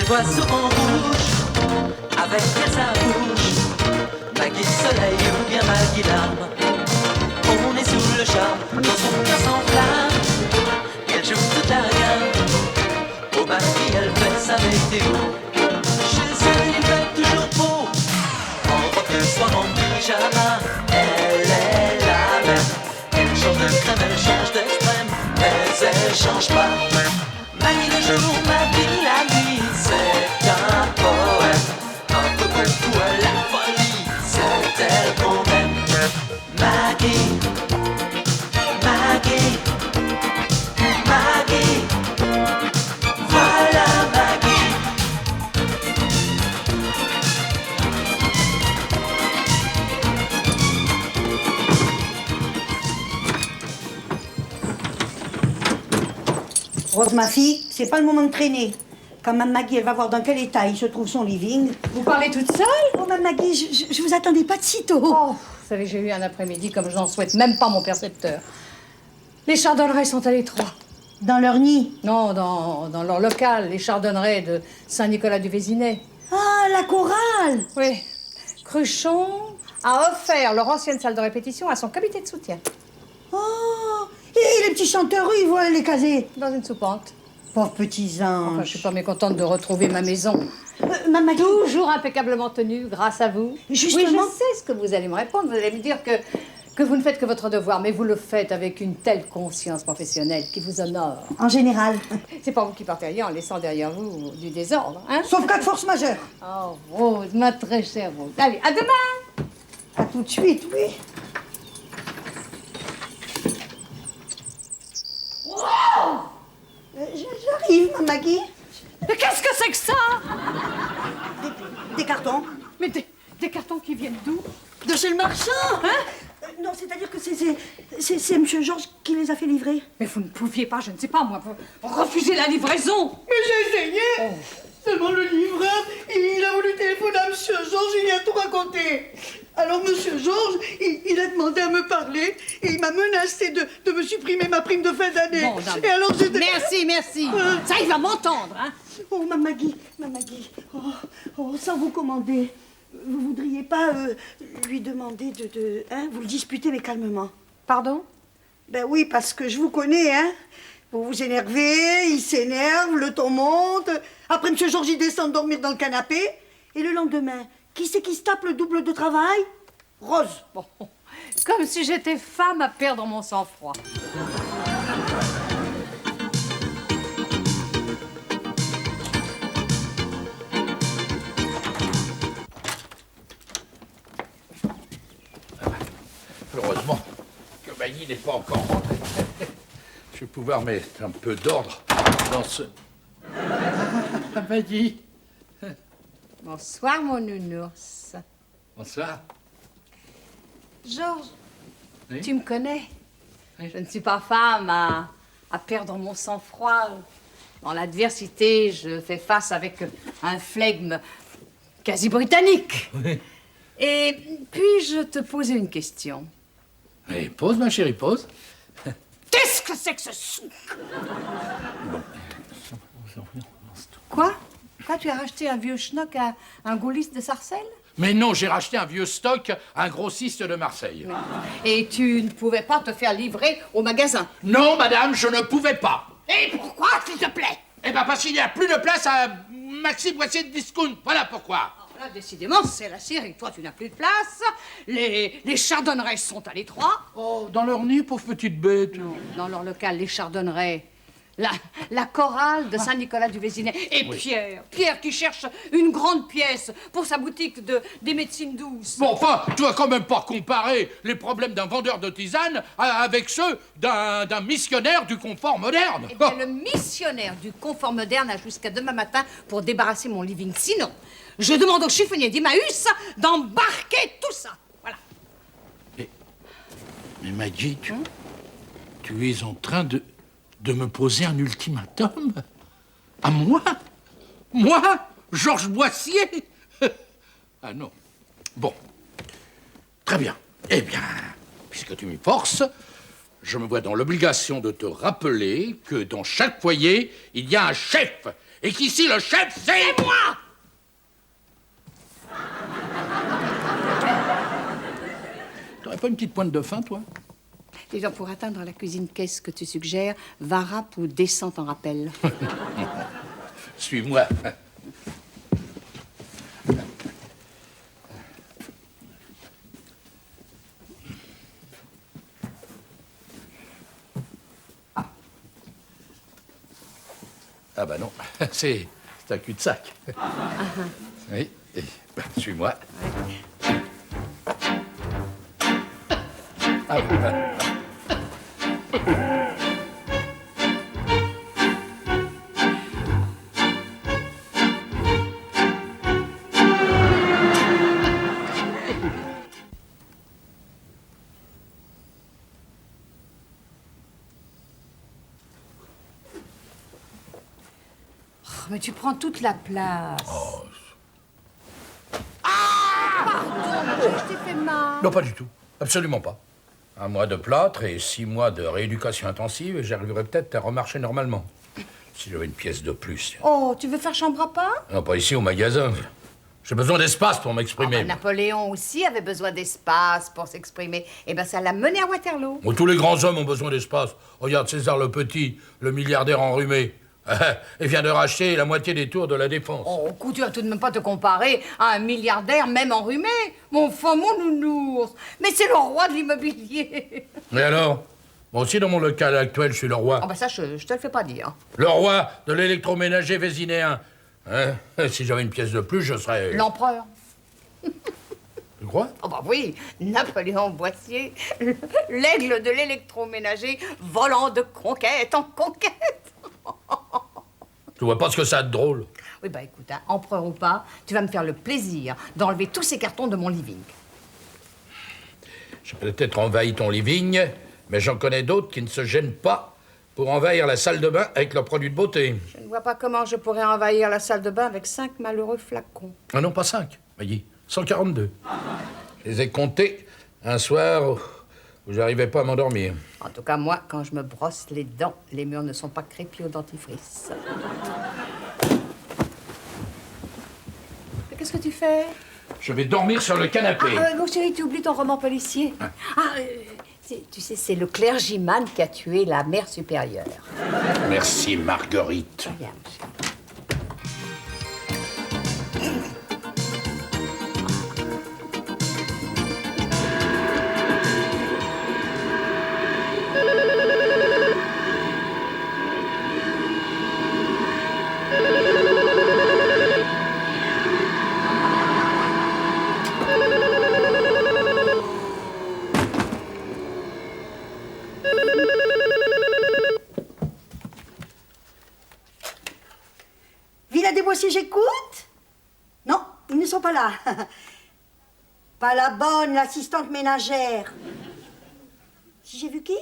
belles oiseaux en rouge, avec sa bouche. Maggie soleil ou bien Maggie larme, on est sous le charme, dans son cœur s'enflamme. Elle joue toute la gamme, au Maggie elle fait sa météo. Chez elle il fait toujours beau, en robe de soie, en pyjama. Elle est la même, elle change de crème, elle change d'extrême, mais elle change pas. Maggie le jour, Maggie la nuit, c'est un poème, un peu beaucoup à la folie, c'est elle qu'on aime. Maggie, Maggie, Maggie, voilà Maggie. Rose, ma fille, c'est pas le moment de traîner. Quand Mme Maggie, elle va voir dans quel état il se trouve son living. Vous parlez toute seule? Oh, Mme Maggie, je vous attendais pas de sitôt. Oh, vous savez, j'ai eu un après-midi comme je n'en souhaite même pas mon percepteur. Les chardonnerets sont à l'étroit. Dans leur nid. Non, dans leur local, les chardonnerets de Saint-Nicolas-du-Vésinet. Ah, la chorale. Oui. Cruchon a offert leur ancienne salle de répétition à son comité de soutien. Oh, et les petits chanteurs, eux, ils vont aller les caser. Dans une soupente. Pauvres petits anges. Enfin, je suis pas mécontente de retrouver ma maison. Mme Maggie. Toujours impeccablement tenue, grâce à vous. Justement. Oui, je sais ce que vous allez me répondre. Vous allez me dire que vous ne faites que votre devoir, mais vous le faites avec une telle conscience professionnelle qui vous honore. En général. C'est pas vous qui partiriez en laissant derrière vous du désordre, hein? Sauf cas de force majeure. Oh, Rose, ma très chère Rose. Allez, à demain! À tout de suite, oui. Wow! J'arrive, Mme Maggie. Mais qu'est-ce que c'est que ça? Des cartons. Mais des cartons qui viennent d'où? De chez le marchand. Hein? Non, c'est-à-dire que c'est M. Georges qui les a fait livrer. Mais vous ne pouviez pas, je ne sais pas moi, refuser la livraison. Mais j'ai essayé. Seulement le livreur, il a voulu téléphoner à Monsieur Georges, il a tout raconté. Alors Monsieur Georges, il a demandé à me parler et il m'a menacé de me supprimer ma prime de fin d'année. Bon, non, et alors j'étais... Merci. Ça, il va m'entendre, hein? Oh, Mme Maggie, sans vous commander, vous voudriez pas lui demander hein, vous le disputez, mais calmement. Pardon? Ben oui, parce que je vous connais, hein. Vous vous énervez, il s'énerve, le ton monte. Après, M. Georges, il descend dormir dans le canapé. Et le lendemain, qui c'est qui se tape le double de travail? Rose. Bon, comme si j'étais femme à perdre mon sang-froid. Heureusement que Maggie n'est pas encore rentrée. Je vais pouvoir mettre un peu d'ordre dans ce... Maggie. Bonsoir, mon nounours. Bonsoir. Georges, Oui? tu me connais. Oui. Je ne suis pas femme à perdre mon sang-froid. Dans l'adversité, je fais face avec un flegme quasi britannique. Oui. Et puis-je te poser une question? Mais pose, ma chérie, pose. Qu'est-ce que c'est que ce souk? Quoi? Tu as racheté un vieux schnock à un gaulliste de Sarcelles? Mais non, j'ai racheté un vieux stock à un grossiste de Marseille. Et tu ne pouvais pas te faire livrer au magasin? Non, madame, je ne pouvais pas. Et pourquoi, s'il te plaît? Eh ben parce qu'il n'y a plus de place à Maxi Boissier de Discount. Voilà pourquoi. Là, décidément, c'est la série. Toi, tu n'as plus de place. Les chardonnerets sont à l'étroit. Oh, dans leur nid, pauvre petite bête. Non, dans leur local, les chardonnerets. La chorale de Saint-Nicolas-du-Vésinet. Et Oui. Pierre qui cherche une grande pièce pour sa boutique des médecines douces. Bon, enfin, tu vas quand même pas comparer les problèmes d'un vendeur de tisane avec ceux d'un missionnaire du confort moderne. Eh bien, le missionnaire du confort moderne a jusqu'à demain matin pour débarrasser mon living. Sinon, je demande au chiffonnier d'Emmaüs d'embarquer tout ça. Voilà. Mais Maggie, tu es en train de me poser un ultimatum? À moi? Moi, Georges Boissier? Ah non. Bon. Très bien. Eh bien, puisque tu m'y forces, je me vois dans l'obligation de te rappeler que dans chaque foyer, il y a un chef. Et qu'ici, le chef, c'est moi. T'aurais pas une petite pointe de faim, toi? Dis donc, pour atteindre la cuisine, qu'est-ce que tu suggères? Va rap ou descente en rappel? Suis-moi. Ah bah non, c'est un cul-de-sac. Oui, suis-moi. Ah, voilà. Oh, mais tu prends toute la place. Je t'ai fait mal. Non, pas du tout. Absolument pas. 1 mois de plâtre et 6 mois de rééducation intensive et j'arriverai peut-être à remarcher normalement. Si j'avais une pièce de plus. Oh, tu veux faire chambre à part? Non, pas ici au magasin. J'ai besoin d'espace pour m'exprimer. Napoléon aussi avait besoin d'espace pour s'exprimer. Eh ben, ça l'a mené à Waterloo. Bon, tous les grands hommes ont besoin d'espace. Regarde César le Petit, le milliardaire enrhumé. Il vient de racheter la moitié des tours de la Défense. Oh, écoute, tu vas tout de même pas te comparer à un milliardaire, même enrhumé. Mon enfant, mon nounours. Mais c'est le roi de l'immobilier. Mais alors? Moi aussi, dans mon local actuel, je suis le roi. Oh, ben ça, je te le fais pas dire. Le roi de l'électroménager vésinéen. Hein? Si j'avais une pièce de plus, je serais... L'empereur. Tu crois? Oh, bah oui, Napoléon Boissier, l'aigle de l'électroménager, volant de conquête en conquête. Tu vois pas ce que ça a de drôle? Oui, bah écoute, hein, empereur ou pas, tu vas me faire le plaisir d'enlever tous ces cartons de mon living. J'ai peut-être envahi ton living, mais j'en connais d'autres qui ne se gênent pas pour envahir la salle de bain avec leurs produits de beauté. Je ne vois pas comment je pourrais envahir la salle de bain avec 5 malheureux flacons. Ah non, pas 5, voyez, 142. Je les ai comptés un soir où j'arrivais pas à m'endormir. En tout cas, moi, quand je me brosse les dents, les murs ne sont pas crépus au dentifrice. Qu'est-ce que tu fais? Je vais dormir sur le canapé. Mon chéri, tu oublies ton roman policier. Tu sais, c'est le clergyman qui a tué la mère supérieure. Merci, Marguerite. Regarde, mon chéri. Villa des Boissiers, j'écoute? Non, ils ne sont pas là. Pas la bonne, l'assistante ménagère. Si j'ai vu qui?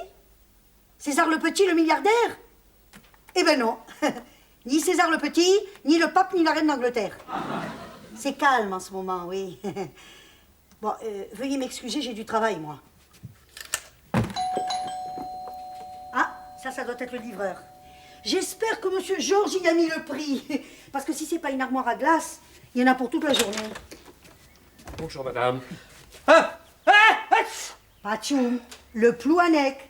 César le Petit, le milliardaire? Eh ben non. Ni César le Petit, ni le pape, ni la reine d'Angleterre. C'est calme en ce moment, oui. Bon, veuillez m'excuser, j'ai du travail, moi. Ah, ça doit être le livreur. J'espère que Monsieur Georges y a mis le prix. Parce que si c'est pas une armoire à glace, il y en a pour toute la journée. Bonjour, madame. Patchoum, le Plouanec.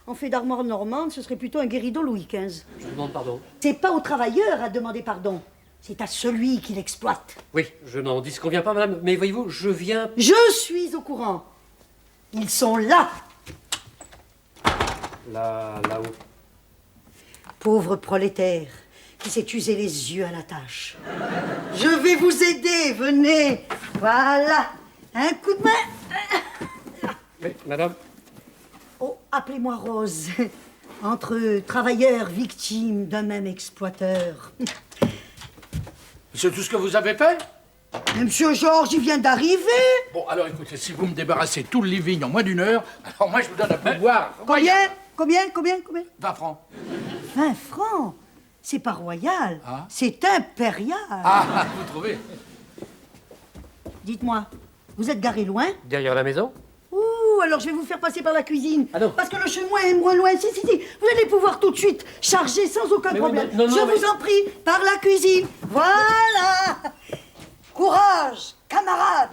En fait d'armoire normande, ce serait plutôt un guéridon Louis XV. Je vous demande pardon. C'est pas au travailleur à demander pardon. C'est à celui qui l'exploite. Oui, je n'en disconviens pas, madame, mais voyez-vous, je viens... Je suis au courant. Ils sont là. Là-haut. Pauvre prolétaire qui s'est usé les yeux à la tâche. Je vais vous aider, venez. Voilà. Un coup de main. Oui, madame. Oh, appelez-moi Rose. Entre travailleurs victimes d'un même exploiteur. C'est tout ce que vous avez fait? Mais Monsieur Georges, il vient d'arriver. Bon, alors écoutez, si vous me débarrassez tout le living en moins d'1 heure, alors moi je vous donne un peu de boire. Combien 20 francs. 20 francs. C'est pas royal. Ah. C'est impérial. Ah, vous trouvez? Dites-moi, vous êtes garé loin? Derrière la maison? Ouh, vous, alors je vais vous faire passer par la cuisine. Ah non. Parce que le chemin est moins loin. Si. Vous allez pouvoir tout de suite charger sans aucun Mais oui, problème. mais non, je vous en prie, par la cuisine. Voilà. Courage, camarades.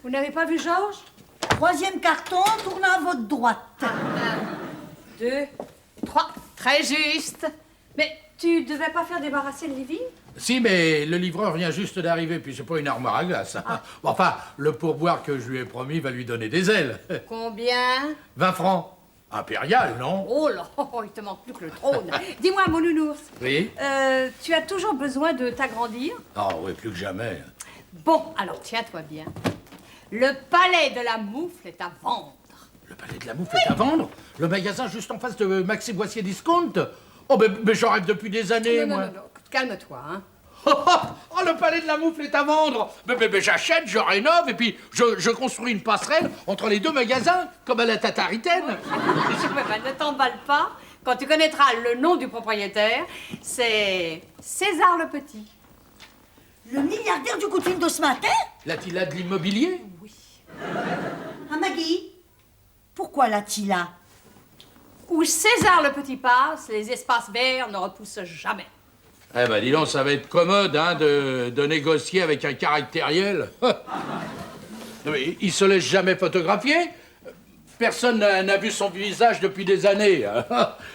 Vous n'avez pas vu Georges? 3e carton, tournant à votre droite. 1, 2, 3. Très juste. Mais tu devais pas faire débarrasser le living? Si, mais le livreur vient juste d'arriver, puis c'est pas une armoire à glace. Hein. Bon, enfin, le pourboire que je lui ai promis va lui donner des ailes. Combien? 20 francs. Impérial, non? Oh là, il te manque plus que le trône. Dis-moi, mon nounours. Oui? Tu as toujours besoin de t'agrandir? Ah oui, plus que jamais. Bon, alors tiens-toi bien. Le palais de la Moufle est à vendre. Le palais de la Moufle est à vendre? Le magasin juste en face de Maxi Boissier Discount? Oh, mais j'en rêve depuis des années, moi. Non, calme-toi, hein. Oh, le palais de la Moufle est à vendre! Mais j'achète, je rénove, et puis je construis une passerelle entre les deux magasins, comme à la Tataritaine. Ne t'emballe pas. Quand tu connaîtras le nom du propriétaire, c'est César le Petit. Le milliardaire du coup de fil de ce matin? L'Attila de l'immobilier? Ah, Maggie, pourquoi l'a-t-il? Où César le Petit passe, les espaces verts ne repoussent jamais. Eh ben, dis donc, ça va être commode, hein, de négocier avec un caractériel. Mais il se laisse jamais photographier. Personne n'a vu son visage depuis des années.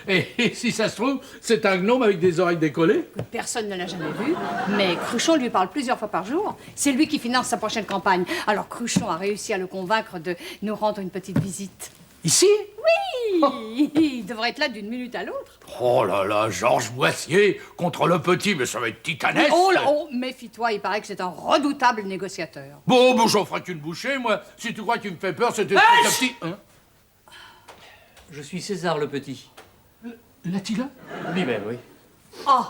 Et si ça se trouve, c'est un gnome avec des oreilles décollées. Personne ne l'a jamais vu, mais Cruchon lui parle plusieurs fois par jour. C'est lui qui finance sa prochaine campagne. Alors Cruchon a réussi à le convaincre de nous rendre une petite visite. Ici? Oui, il devrait être là d'une minute à l'autre. Oh là là, Georges Boissier contre le petit, mais ça va être titanesque. Oh là, oh, méfie-toi, il paraît que c'est un redoutable négociateur. Bon, j'en ferai qu'une bouchée, moi. Si tu crois qu'il me fait peur, c'était un petit... Hein? Je suis César le Petit. L'Attila? Lui-même, oui. Oh,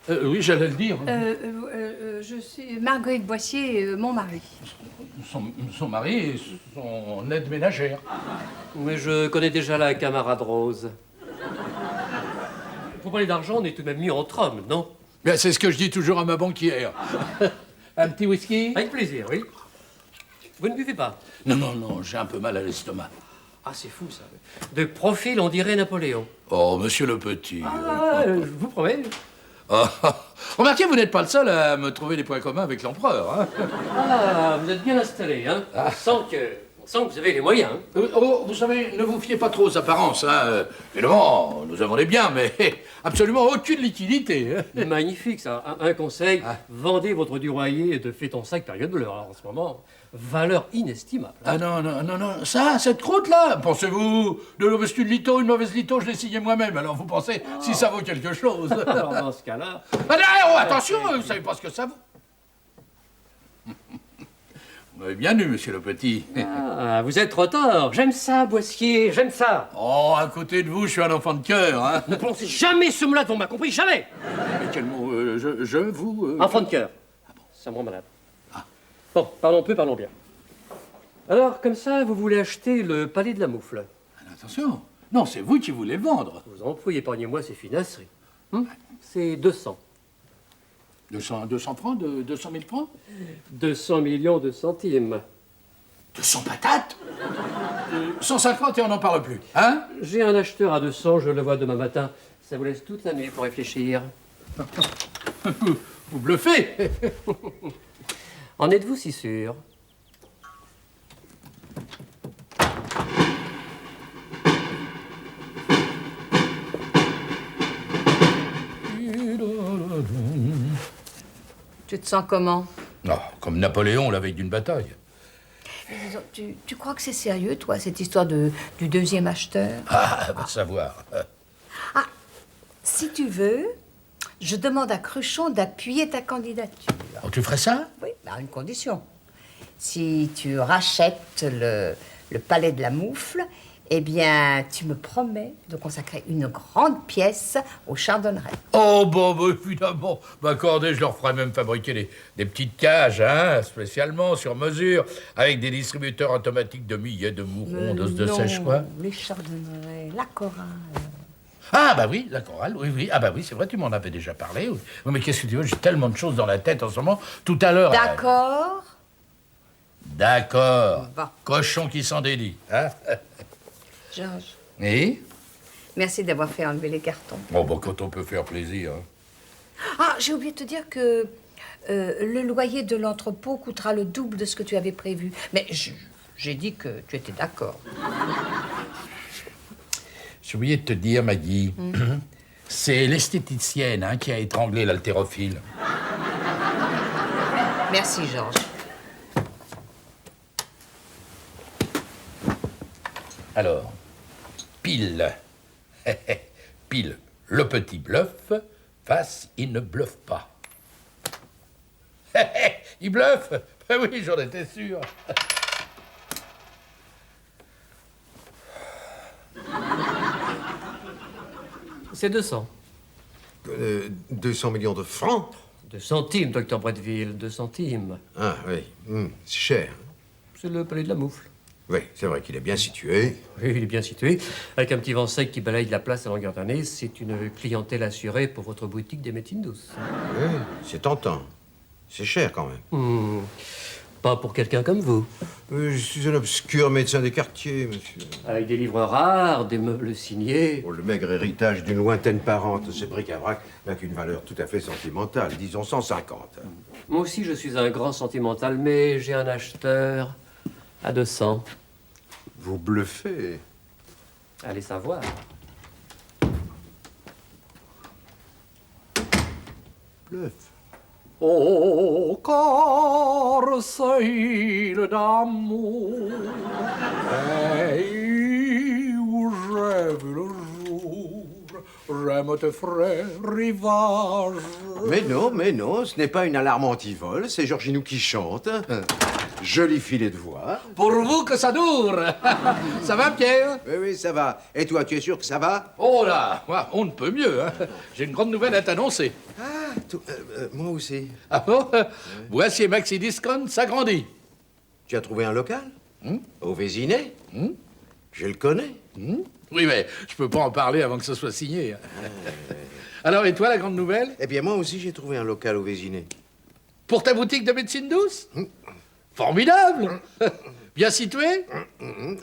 Oui, j'allais le dire. je suis Marguerite Boissier, mon mari. Son mari et son aide ménagère. Mais je connais déjà la camarade Rose. Pour parler d'argent, on est tout de même mieux entre hommes, non? Bien, c'est ce que je dis toujours à ma banquière. Un petit whisky? Avec plaisir, oui. Vous ne buvez pas? Non, j'ai un peu mal à l'estomac. Ah, c'est fou, ça. De profil, on dirait Napoléon. Oh, monsieur le petit. Je vous promets. Remarquez, vous n'êtes pas le seul à me trouver des points communs avec l'empereur. Hein. Ah, vous êtes bien installé, hein. On sent que vous avez les moyens. Hein. Vous savez, ne vous fiez pas trop aux apparences. Hein. Évidemment, nous avons les biens, mais absolument aucune liquidité. Hein. Magnifique, ça. Un conseil, vendez votre Duroyer de Fétonsac période bleue. Alors, en ce moment, valeur inestimable. Ah non, ça, cette croûte-là, pensez-vous, de mauvaise lito, une mauvaise lito, je l'ai signée moi-même, alors vous pensez si ça vaut quelque chose. Alors, dans ce cas-là... Attention, vous savez pas ce que ça vaut. Vous m'avez bien eu, monsieur le petit. Ah, vous êtes trop tard. J'aime ça, Boissier, j'aime ça. Oh, à côté de vous, je suis un enfant de cœur, hein. Ne prononcez jamais ce mot-là, on m'a compris, jamais. Mais quel mot, vous... Enfant de cœur. Ah bon, ça me rend malade. Bon, parlons peu, parlons bien. Alors, comme ça, vous voulez acheter le palais de la Moufle. Attention, non, c'est vous qui voulez vendre. Vous en prie, épargnez-moi ces finasseries. C'est 200. 200 francs, 200 000 francs 200 millions de centimes. 200 patates 150 et on n'en parle plus, hein? J'ai un acheteur à 200, je le vois demain matin. Ça vous laisse toute la nuit pour réfléchir. Vous bluffez. En êtes-vous si sûr? Tu te sens comment? Non, comme Napoléon la veille d'une bataille. Tu crois que c'est sérieux, toi, cette histoire du deuxième acheteur? Ah, va savoir. Ah, si tu veux, je demande à Cruchon d'appuyer ta candidature. Oh, tu ferais ça? Oui, à une condition. Si tu rachètes le palais de la Moufle, eh bien, tu me promets de consacrer une grande pièce aux chardonnerets. Oh, bon, évidemment. Accordez, je leur ferai même fabriquer des petites cages, hein, spécialement, sur mesure, avec des distributeurs automatiques de millet, de mourons, d'os de sèche, quoi. Les chardonnerets, la chorale. Ah, bah oui, la chorale, oui, oui. Ah, bah oui, c'est vrai, tu m'en avais déjà parlé. Oui. Oui, mais qu'est-ce que tu veux, j'ai tellement de choses dans la tête en ce moment. Tout à l'heure... D'accord. D'accord. Bon. Cochon qui s'en dédie. Hein? Georges, Et merci d'avoir fait enlever les cartons. bon, bah, quand on peut faire plaisir. Hein. Ah, j'ai oublié de te dire que le loyer de l'entrepôt coûtera le double de ce que tu avais prévu. Mais j'ai dit que tu étais d'accord. J'ai oublié de te dire, Maggie, c'est l'esthéticienne hein, qui a étranglé l'haltérophile. Merci, Georges. Alors, pile. Pile, le petit bluff, face, il ne bluffe pas. Il bluffe? Ben oui, j'en étais sûr. C'est 200. 200 millions de francs? 2 centimes, docteur Bretteville, 2 centimes. Ah oui, c'est cher. C'est le palais de la Moufle. Oui, c'est vrai qu'il est bien situé. Oui, il est bien situé. Avec un petit vent sec qui balaye la place à longueur d'année, c'est une clientèle assurée pour votre boutique des médecines douces. Oui, c'est tentant. C'est cher quand même. Pas pour quelqu'un comme vous. Je suis un obscur médecin des quartiers, monsieur. Avec des livres rares, des meubles signés. Pour le maigre héritage d'une lointaine parente, ce bric-à-brac n'a qu'une valeur tout à fait sentimentale, disons 150. Moi aussi, je suis un grand sentimental, mais j'ai un acheteur à 200. Vous bluffez. Allez savoir. Bluff. Oh, car c'est d'amour, et où j'ai vu le jour, j'aime tes frères rivages. Mais non, ce n'est pas une alarme antivol, c'est Georginou qui chante. Joli filet de voix. Pour vous que ça dure. Ça va, Pierre? Oui, ça va. Et toi, tu es sûr que ça va? Oh là, on ne peut mieux. Hein. J'ai une grande nouvelle à t'annoncer. Ah, moi aussi. Ah bon? Voici Maxi Discount s'agrandit. Tu as trouvé un local? Au Vésinet? Je le connais. Oui, mais je peux pas en parler avant que ce soit signé. Alors, et toi, la grande nouvelle? Eh bien, moi aussi, j'ai trouvé un local au Vésinet. Pour ta boutique de médecine douce? Formidable! Bien situé?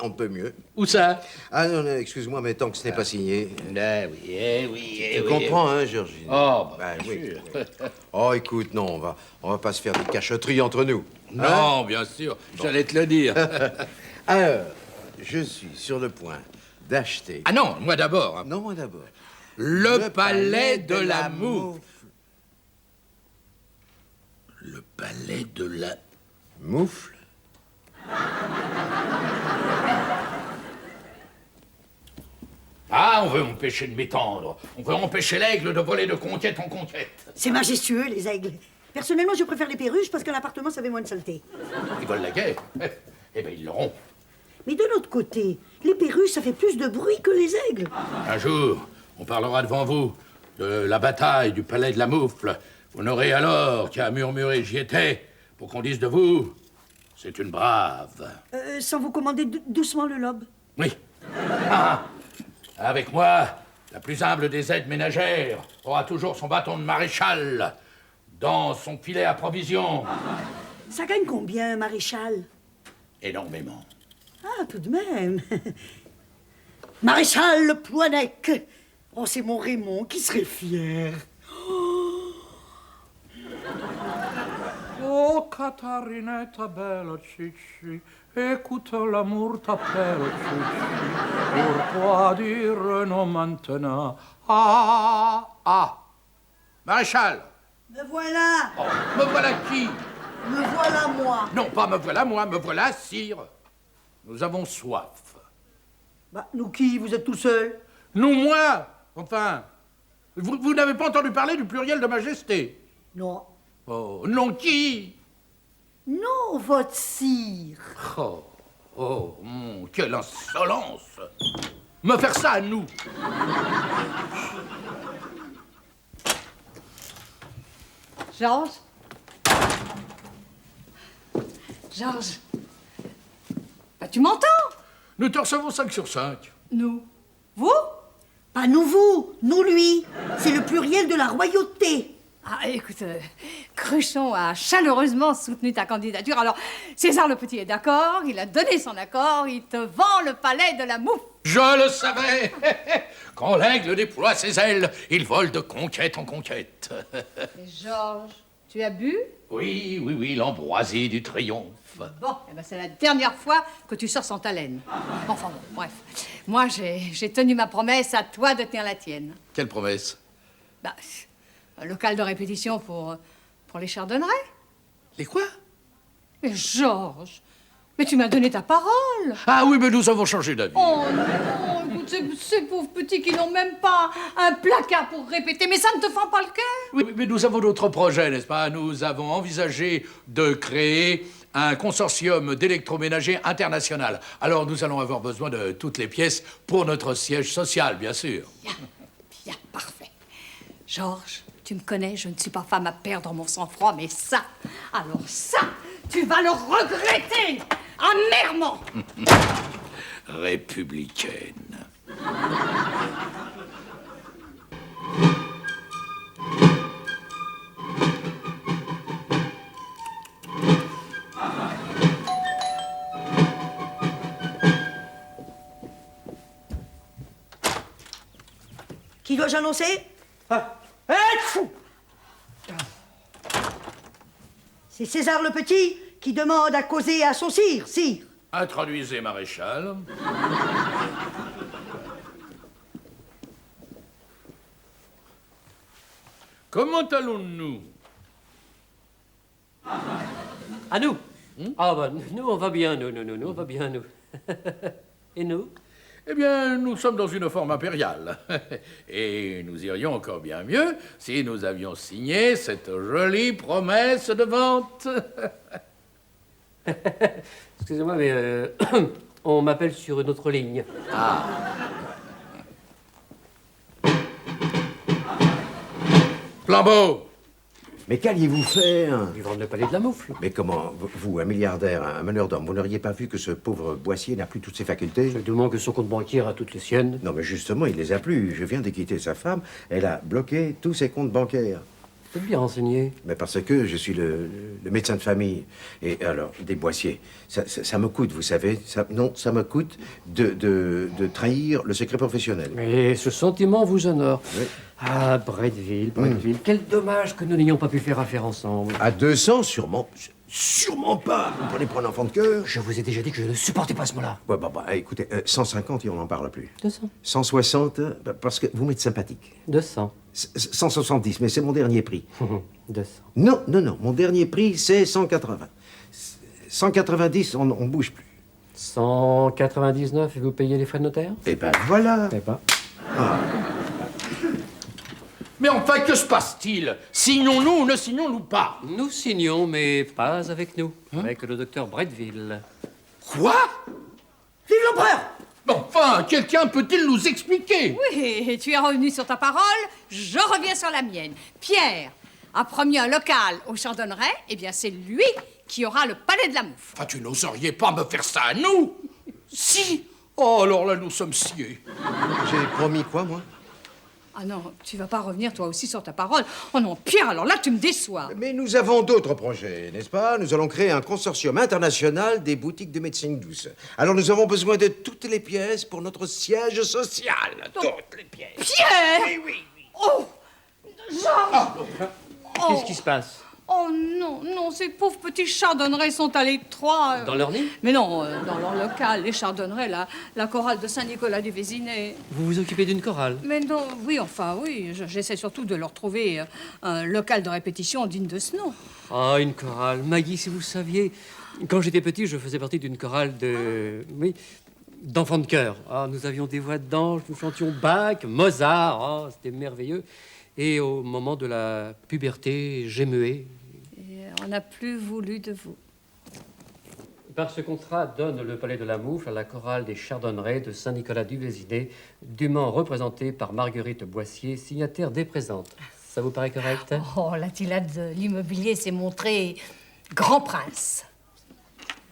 On peut mieux. Où ça? Ah non, excuse-moi, mais tant que ce n'est pas signé. Oui. Tu comprends, hein, Georgine? Oh, bah, bien oui. sûr. Oh, écoute, non, on va pas se faire des cachotteries entre nous. Non, bien sûr. J'allais te le dire. Alors, je suis sur le point d'acheter... Ah non, moi d'abord. Non, moi d'abord. Le palais de la Moufle. Le palais de la... Moufle? Ah, on veut empêcher de m'étendre. On veut empêcher l'aigle de voler de conquête en conquête. C'est majestueux, les aigles. Personnellement, je préfère les perruches parce qu'un appartement, ça fait moins de saleté. Ils veulent la guerre. Eh bien, ils l'auront. Mais de l'autre côté, les perruches, ça fait plus de bruit que les aigles. Un jour, on parlera devant vous de la bataille du palais de la Moufle. Vous n'aurez alors qu'à murmurer « j'y étais » pour qu'on dise de vous « c'est une brave ». Sans vous commander doucement le lobe. Oui. Ah, avec moi, la plus humble des aides ménagères aura toujours son bâton de maréchal dans son filet à provisions. Ça gagne combien, maréchal? Énormément. Ah, tout de même. Maréchal Le Ploinec. Oh, c'est mon Raymond qui serait fier. Oh, Catharinetta bella Cicci, écoute l'amour t'appelle Cicci. Pourquoi dire non maintenant? Ah. Maréchal. Me voilà. Oh, me voilà qui? Me voilà, moi. Non, pas me voilà moi, me voilà, sire. Nous avons soif. Bah, nous qui? Vous êtes tout seul? Nous, moi. Enfin, vous n'avez pas entendu parler du pluriel de majesté? Non. Oh, non, qui? Non, votre sire. Quelle insolence! Me faire ça à nous! Georges? Georges? Bah, tu m'entends? Nous te recevons 5 sur 5. Nous? Vous? Pas nous vous, nous lui. C'est le pluriel de la royauté. Ah, écoute, Cruchon a chaleureusement soutenu ta candidature. Alors, César le Petit est d'accord, il a donné son accord, il te vend le palais de la mouffe. Je le savais. Quand l'aigle déploie ses ailes, il vole de conquête en conquête. Et Georges, tu as bu? Oui, l'ambroisie du triomphe. Bon, eh ben, c'est la dernière fois que tu sors sans ta laine. Enfin bon, bref. Moi, j'ai tenu ma promesse, à toi de tenir la tienne. Quelle promesse? Bah, un local de répétition pour les chardonnerets. Les quoi? Mais Georges, mais tu m'as donné ta parole. Ah oui, mais nous avons changé d'avis. Oh non, écoute, ces pauvres petits qui n'ont même pas un placard pour répéter, mais ça ne te fend pas le cœur? Oui, mais nous avons d'autres projets, n'est-ce pas? Nous avons envisagé de créer un consortium d'électroménager international. Alors nous allons avoir besoin de toutes les pièces pour notre siège social, bien sûr. Bien, parfait. Georges, tu me connais, je ne suis pas femme à perdre mon sang-froid, mais ça, alors ça, tu vas le regretter amèrement. Républicaine. Qui dois-je annoncer? C'est César le Petit qui demande à causer à son sire. Introduisez, maréchal. Comment allons-nous? À nous? Ah bah, nous, on va bien, nous, on va bien, nous. Et nous? Eh bien, nous sommes dans une forme impériale. Et nous irions encore bien mieux si nous avions signé cette jolie promesse de vente. Excusez-moi, mais on m'appelle sur une autre ligne. Ah. Flambeau! Mais qu'alliez-vous faire? Lui vendre le palais de la moufle. Mais comment, vous, un milliardaire, un meneur d'hommes, vous n'auriez pas vu que ce pauvre Boissier n'a plus toutes ses facultés? C'est du moins que son compte bancaire a toutes les siennes. Non, mais justement, il les a plus. Je viens de quitter sa femme. Elle a bloqué tous ses comptes bancaires. Vous êtes bien renseigné. Mais parce que je suis le médecin de famille. Et alors, des Boissiers, ça me coûte, vous savez. Ça me coûte de trahir le secret professionnel. Mais ce sentiment vous honore. Oui. Ah, Bretteville. Quel dommage que nous n'ayons pas pu faire affaire ensemble. À 200, sûrement. Sûrement pas. Vous prenez pour un enfant de cœur. Je vous ai déjà dit que je ne supportais pas ce mot-là. Ouais, bah, écoutez, 150 et on n'en parle plus. 200. 160, parce que vous m'êtes sympathique. 200. 170, mais c'est mon dernier prix. 200. Non, mon dernier prix, c'est 180. 190, on bouge plus. 199 et vous payez les frais de notaire? Eh ben voilà. Eh ben. Mais enfin, que se passe-t-il? Signons-nous ou ne signons-nous pas? Nous signons, mais pas avec nous. Avec le docteur Bretteville. Quoi? Vive l'empereur! Enfin, quelqu'un peut-il nous expliquer? Oui, tu es revenu sur ta parole, je reviens sur la mienne. Pierre a promis un local au Chardonneret, eh bien c'est lui qui aura le palais de la mouffe. Enfin, tu n'oseriez pas me faire ça à nous? Si. Oh, alors là, nous sommes sciés. J'ai promis quoi, moi? Ah non, tu vas pas revenir toi aussi sur ta parole. Oh non, Pierre, alors là tu me déçois. Mais nous avons d'autres projets, n'est-ce pas? Nous allons créer un consortium international des boutiques de médecine douce. Alors nous avons besoin de toutes les pièces pour notre siège social. Toutes les pièces. Pierre! Oui. Oh! Georges! Qu'est-ce qui se passe? Oh non, ces pauvres petits chardonnerets sont à l'étroit. Dans leur nid? Mais non, dans leur local, les chardonnerets, la chorale de Saint-Nicolas du Vésinet. Vous vous occupez d'une chorale? Mais non, oui, j'essaie surtout de leur trouver un local de répétition digne de ce nom. Ah, une chorale. Maggie, si vous saviez, quand j'étais petit, je faisais partie d'une chorale d'enfants de chœur. Ah, nous avions des voix d'ange, nous chantions Bach, Mozart, ah, c'était merveilleux. Et au moment de la puberté, j'émeuais. Et on n'a plus voulu de vous. Par ce contrat, donne le palais de la moufle à la chorale des chardonnerets de Saint-Nicolas du Vésinet, dûment représentée par Marguerite Boissier, signataire des présentes. Ça vous paraît correct? Oh, l'Attila de l'immobilier s'est montré grand prince.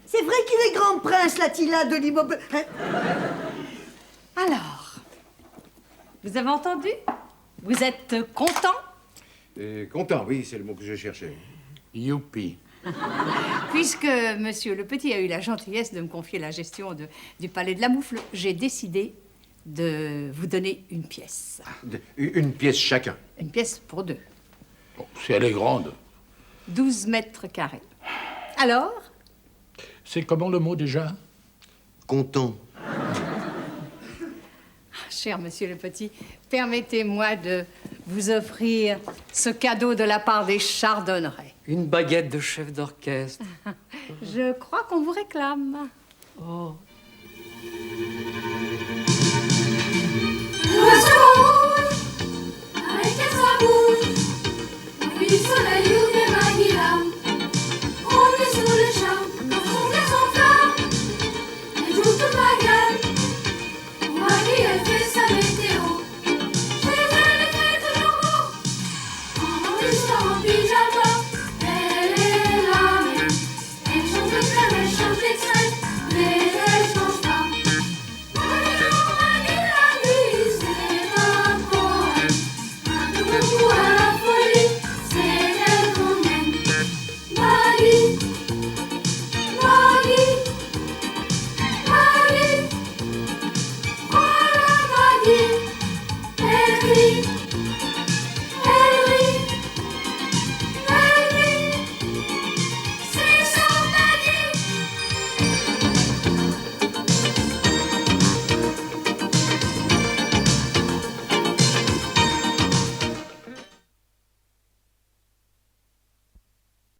C'est vrai qu'il est grand prince, l'Attila de l'immobilier. Alors, Vous avez entendu? Vous êtes content? Content, oui, c'est le mot que je cherchais. Youpi. Puisque monsieur le petit a eu la gentillesse de me confier la gestion du palais de la Moufle, j'ai décidé de vous donner une pièce. Une pièce chacun. Une pièce pour deux. Bon, si elle est grande. 12 mètres carrés. Alors? C'est comment le mot déjà? Content. Cher monsieur le petit, permettez-moi de vous offrir ce cadeau de la part des Chardonnerets. Une baguette de chef d'orchestre. Je crois qu'on vous réclame. Oh. Avec sa bouche, oui, le soleil ouvre ma guirlande. On est sous le champ, dans son gars sans flamme. Elle joue toute la gueule. Marie, elle fait sa météo. Chez elle, elle fait toujours beau. En restant en pyjama, elle est la même. Elle change de crème, elle change d'extrême, mais elle change pas. Marie, voilà Marie, elle crie.